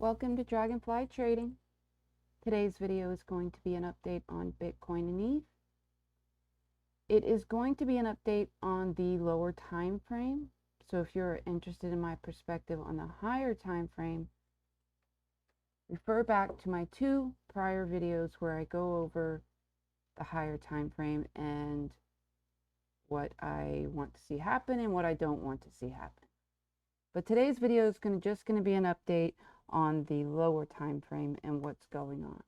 Welcome to Dragonfly Trading. Today's video is going to be an update on Bitcoin and ETH. It is going to be an update on the lower time frame. So if you're interested in my perspective on the higher time frame, refer back to my two prior videos where I go over the higher time frame and what I want to see happen and what I don't want to see happen. But today's video is just going to be an update on the lower time frame and what's going on.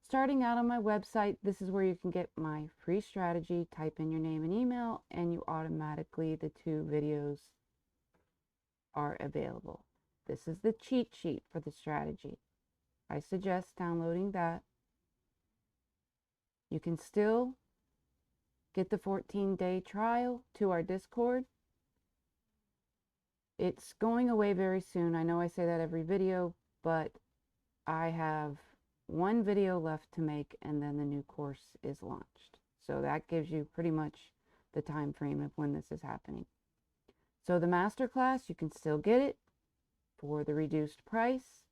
Starting out on my website, this is where you can get my free strategy. Type in your name and email and you automatically, the two videos are available. This is the cheat sheet for the strategy. I suggest downloading that. You can still get the 14-day trial to our Discord. It's going away very soon. I know I say that every video, but I have one video left to make and then the new course is launched. So that gives you pretty much the time frame of when this is happening. So the Masterclass, you can still get it for the reduced price,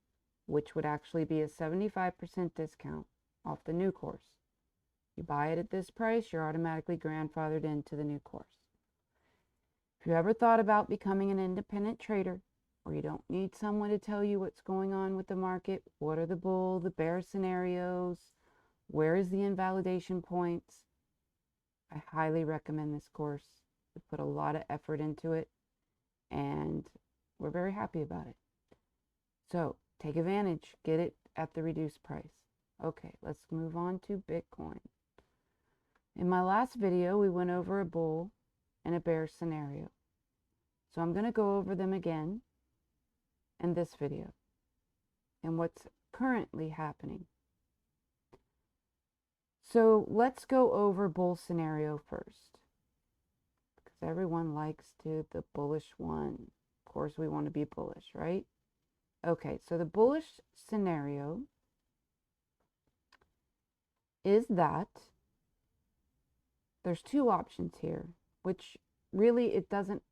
which would actually be a 75% discount off the new course. You buy it at this price, you're automatically grandfathered into the new course. If you ever thought about becoming an independent trader, or you don't need someone to tell you what's going on with the market, what are the bull, the bear scenarios, where is the invalidation points, I highly recommend this course. We put a lot of effort into it, and we're very happy about it. So take advantage, get it at the reduced price. Okay, let's move on to Bitcoin. In my last video, we went over a bull and a bear scenario. So I'm going to go over them again in this video and what's currently happening. So let's go over bull scenario first, because everyone likes the bullish one. Of course, we want to be bullish, right? Okay, so the bullish scenario is that there's two options here, which really it doesn't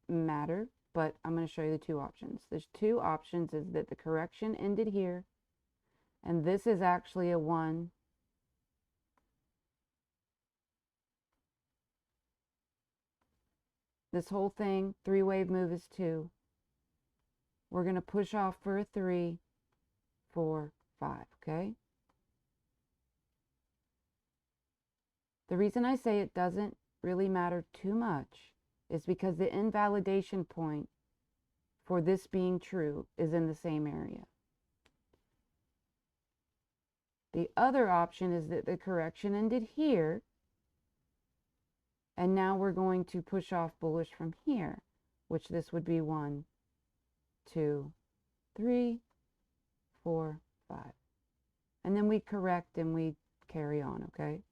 matter, but I'm going to show you the two options. There's two options, is that the correction ended here, and this is actually a 1. This whole thing, 3-wave move is 2. We're going to push off for a 3, 4, 5, okay? The reason I say it doesn't really matter too much is because the invalidation point for this being true is in the same area. The other option is that the correction ended here, and now we're going to push off bullish from here, which this would be 1, 2, 3, 4, 5. And then we correct and we carry on, okay?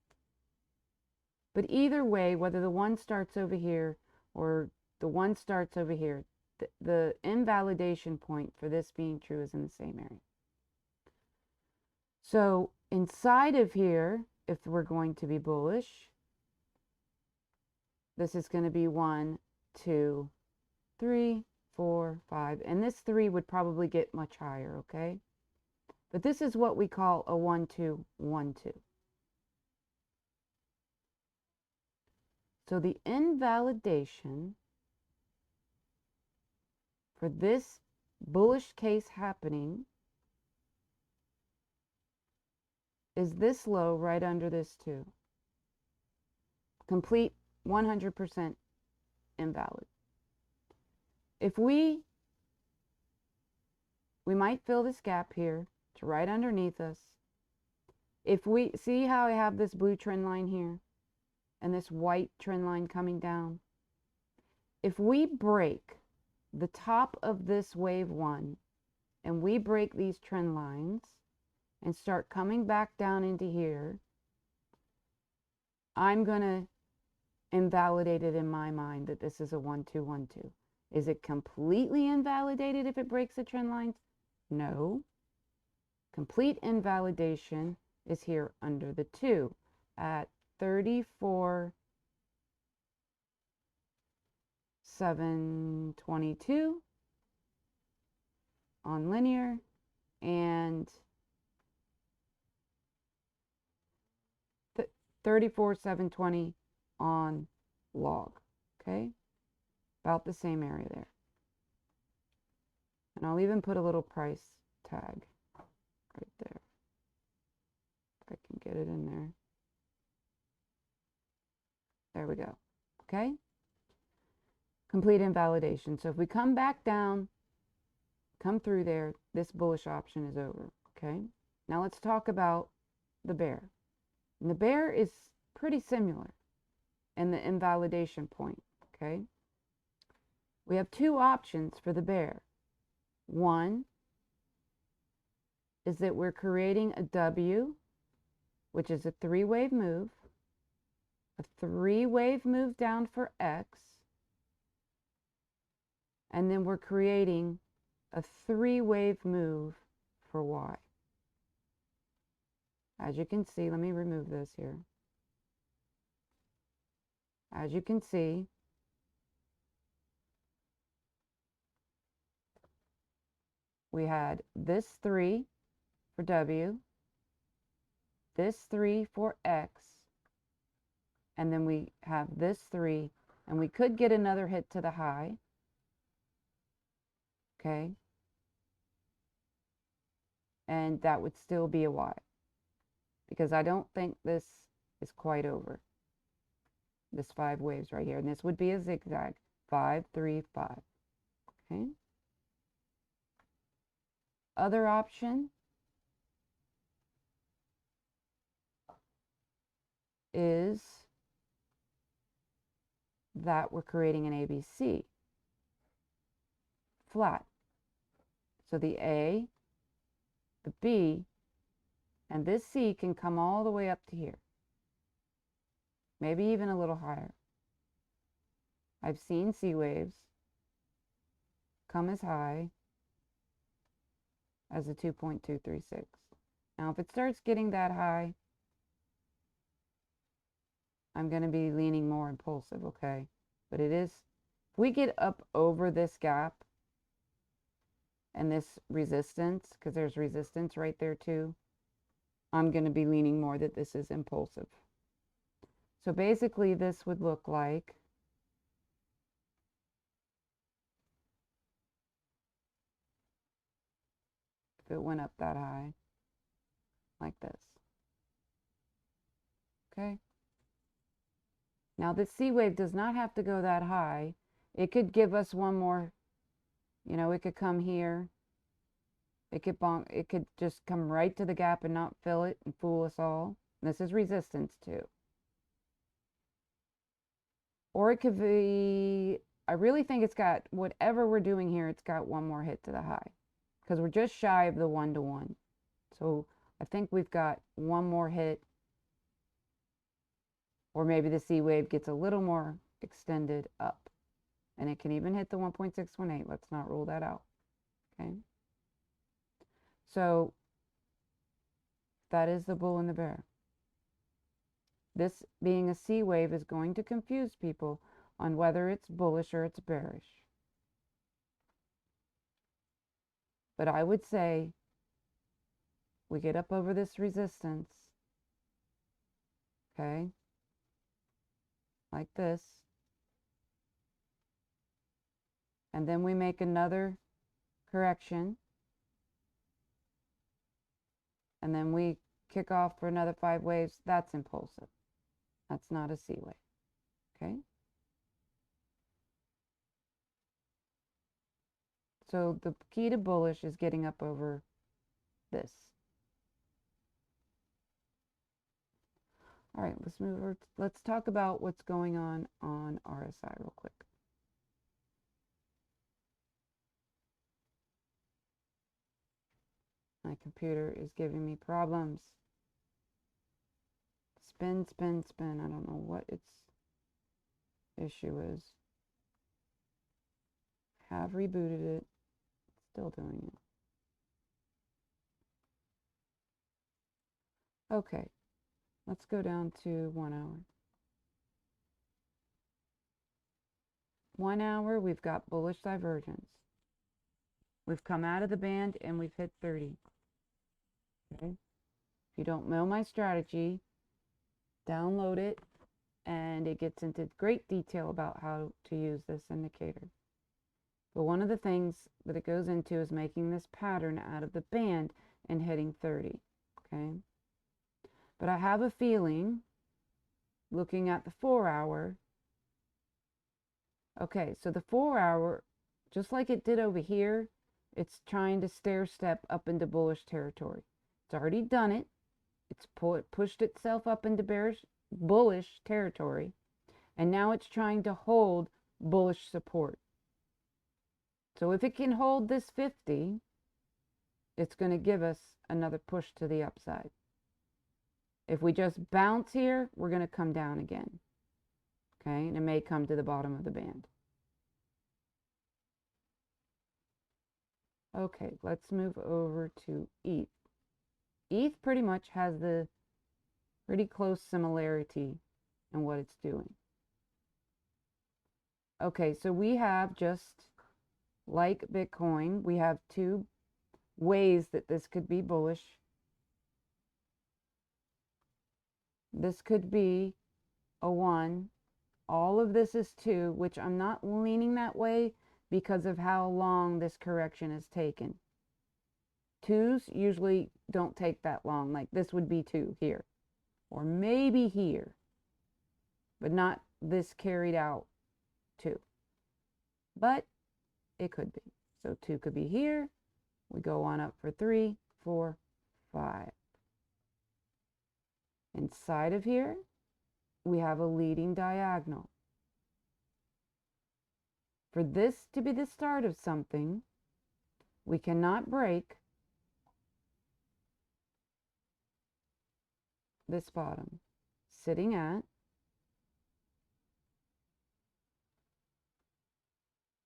But either way, whether the 1 starts over here or the 1 starts over here, the invalidation point for this being true is in the same area. So inside of here, if we're going to be bullish, this is going to be 1, 2, 3, 4, 5. And this 3 would probably get much higher, okay? But this is what we call a 1, 2, 1, 2. So the invalidation for this bullish case happening is this low right under this 2. Complete 100% invalid. If we might fill this gap here to right underneath us. If we see how I have this blue trend line here and this white trend line coming down, if we break the top of this wave 1 and we break these trend lines and start coming back down into here, I'm going to invalidate it in my mind that this is a 1, 2, 1, 2. Is it completely invalidated if it breaks the trend lines? No. Complete invalidation is here under the 2 at 34,722 on linear and 34,720 on log. Okay, about the same area there. And I'll even put a little price tag right there. If I can get it in there. There we go. Okay. Complete invalidation. So if we come back down, come through there, this bullish option is over. Okay. Now let's talk about the bear. And the bear is pretty similar in the invalidation point. Okay. We have two options for the bear. One is that we're creating a W, which is a three-wave move, a three-wave move down for X, and then we're creating a three-wave move for Y. As you can see, let me remove this here. As you can see, we had this 3 for W, this 3 for X, and then we have this 3, and we could get another hit to the high. Okay. And that would still be a Y, because I don't think this is quite over. This 5 waves right here, and this would be a zigzag, 5, 3, 5. Okay. Other option is that we're creating an ABC, flat. So the A, the B, and this C can come all the way up to here. Maybe even a little higher. I've seen C waves come as high as a 2.236. Now, if it starts getting that high, I'm going to be leaning more impulsive, okay? But it is, if we get up over this gap and this resistance, because there's resistance right there too, I'm going to be leaning more that this is impulsive. So basically this would look like if it went up that high, like this. Okay. Now this C wave does not have to go that high. It could give us one more, you know, it could come here. It could bonk, it could just come right to the gap and not fill it and fool us all. This is resistance too. Or it could be, I really think it's got, whatever we're doing here, it's got one more hit to the high. Because we're just shy of the 1-to-1. So I think we've got one more hit. Or maybe the C wave gets a little more extended up. And it can even hit the 1.618. Let's not rule that out. Okay. So that is the bull and the bear. This being a C wave is going to confuse people on whether it's bullish or it's bearish. But I would say we get up over this resistance, okay, like this, and then we make another correction, and then we kick off for another 5 waves. That's impulsive. That's not a C wave. Okay. So the key to bullish is getting up over this. All right, let's move over. Let's talk about what's going on RSI real quick. My computer is giving me problems. Spin, spin, spin. I don't know what its issue is. Have rebooted it. Still doing it. Okay. Let's go down to 1 hour. 1 hour, we've got bullish divergence. We've come out of the band and we've hit 30. Okay. If you don't know my strategy, download it, and it gets into great detail about how to use this indicator. But one of the things that it goes into is making this pattern out of the band and hitting 30. Okay. But I have a feeling, looking at the 4-hour, okay, so the 4-hour, just like it did over here, it's trying to stair step up into bullish territory. It's already done it. It's pushed itself up into bullish territory, and now it's trying to hold bullish support. So if it can hold this 50, it's going to give us another push to the upside. If we just bounce here, we're going to come down again. Okay, and it may come to the bottom of the band. Okay, let's move over to ETH. ETH pretty much has the pretty close similarity in what it's doing. Okay, so we have, just like Bitcoin, we have two ways that this could be bullish. This could be a 1. All of this is 2, which I'm not leaning that way because of how long this correction has taken. 2s usually don't take that long. Like this would be 2 here, or maybe here, but not this carried out 2. But it could be. So 2 could be here. We go on up for 3, 4, 5. Inside of here, we have a leading diagonal. For this to be the start of something, we cannot break this bottom, sitting at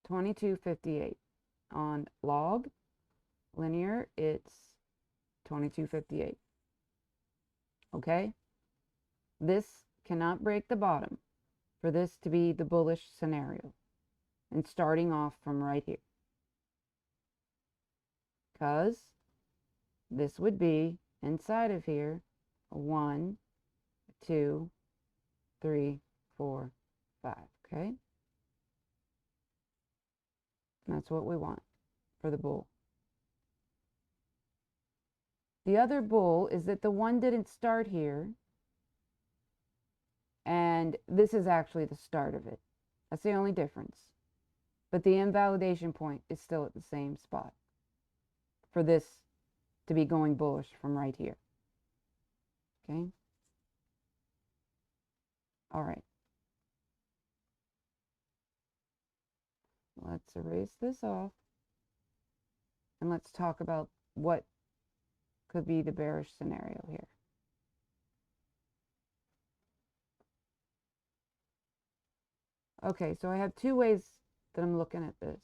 22.58. On log, linear, it's 22.58. Okay? This cannot break the bottom for this to be the bullish scenario. And starting off from right here. Because this would be inside of here a 1, 2, 3, 4, 5. Okay? And that's what we want for the bull. The other bull is that the 1 didn't start here. And this is actually the start of it. That's the only difference. But the invalidation point is still at the same spot for this to be going bullish from right here. Okay? All right. Let's erase this off. And let's talk about what could be the bearish scenario here. Okay, so I have two ways that I'm looking at this.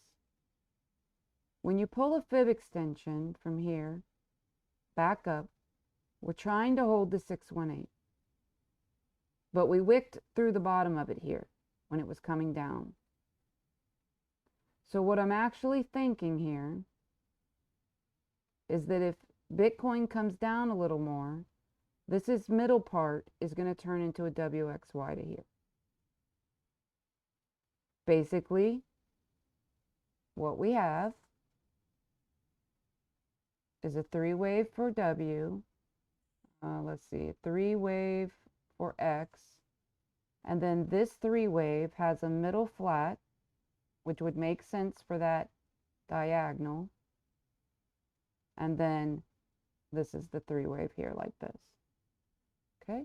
When you pull a fib extension from here, back up, we're trying to hold the 618. But we wicked through the bottom of it here when it was coming down. So what I'm actually thinking here is that if Bitcoin comes down a little more, this middle part is going to turn into a WXY to here. Basically, what we have is a 3-wave for W. Let's see, a 3-wave for X. And then this 3-wave has a middle flat, which would make sense for that diagonal. And then this is the 3-wave here like this. Okay?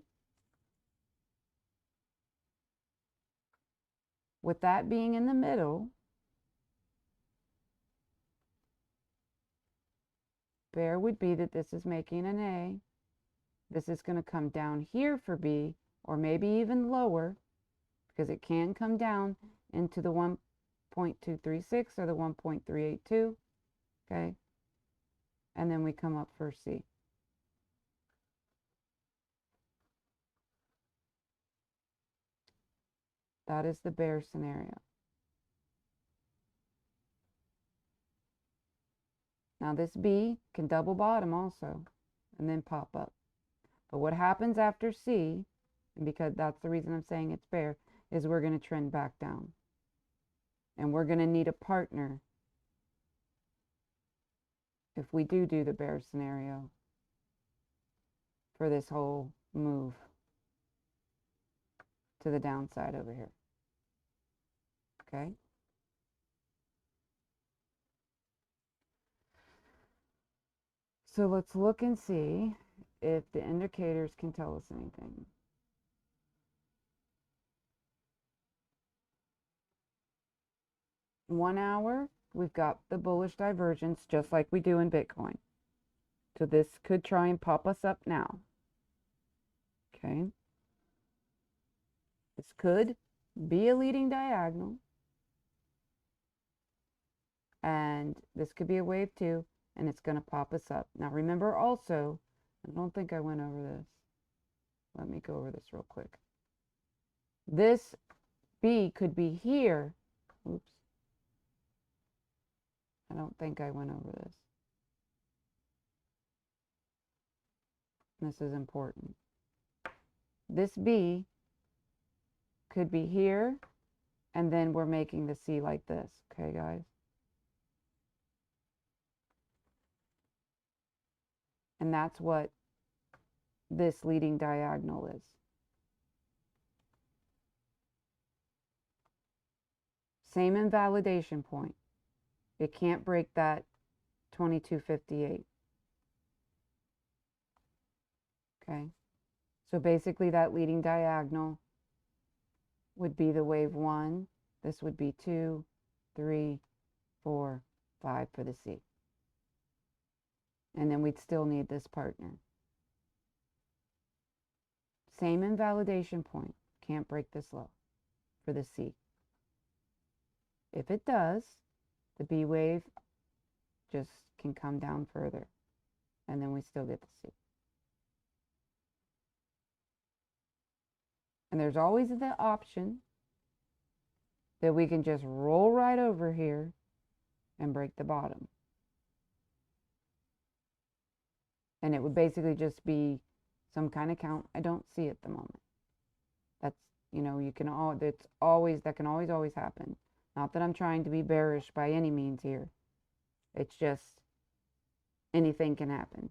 With that being in the middle, bear would be that this is making an A. This is going to come down here for B, or maybe even lower, because it can come down into the 1.236 or the 1.382. Okay? And then we come up for C. That is the bear scenario. Now this B can double bottom also. and then pop up. But what happens after C, and because that's the reason I'm saying it's bear, is we're going to trend back down. And we're going to need a partner if we do the bear scenario for this whole move to the downside over here. Okay? So let's look and see if the indicators can tell us anything. One hour, we've got the bullish divergence just like we do in Bitcoin. So this could try and pop us up now. Okay. This could be a leading diagonal. And this could be a wave too, and it's going to pop us up. Now remember also, I don't think I went over this. Let me go over this real quick. This B could be here. Oops. I don't think I went over this. This is important. This B could be here, and then we're making the C like this. Okay, guys? And that's what this leading diagonal is. Same invalidation point. It can't break that 2258. Okay. So basically that leading diagonal would be the wave 1. This would be 2, 3, 4, 5 for the C. And then we'd still need this partner. Same invalidation point. Can't break this low for the C. If it does, the B wave just can come down further. And then we still get the C. And there's always the option that we can just roll right over here and break the bottom. And it would basically just be some kind of count. I don't see at the moment. That's, you know, you can all, it's always, that can always happen. Not that I'm trying to be bearish by any means here. It's just anything can happen.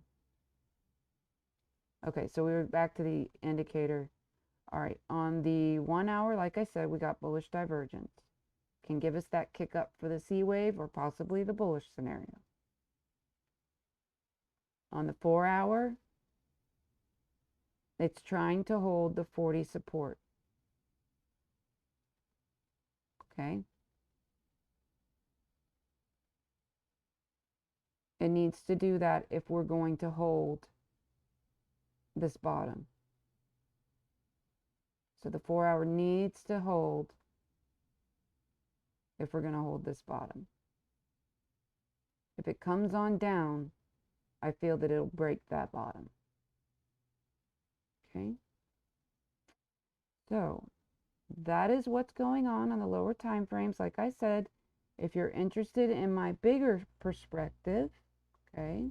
Okay, so we're back to the indicator. All right, on the 1 hour, like I said, we got bullish divergence. Can give us that kick up for the C wave or possibly the bullish scenario. On the 4 hour, it's trying to hold the 40 support. Okay. It needs to do that if we're going to hold this bottom. So the 4 hour needs to hold if we're going to hold this bottom. If it comes on down, I feel that it'll break that bottom. Okay. So that is what's going on the lower time frames. Like I said, if you're interested in my bigger perspective, okay,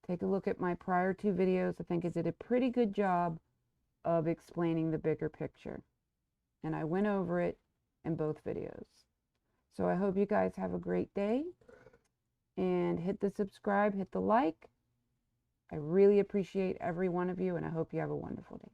take a look at my prior 2 videos. I think I did a pretty good job of explaining the bigger picture. And I went over it in both videos. So I hope you guys have a great day. And hit the subscribe, hit the like. I really appreciate every one of you, and I hope you have a wonderful day.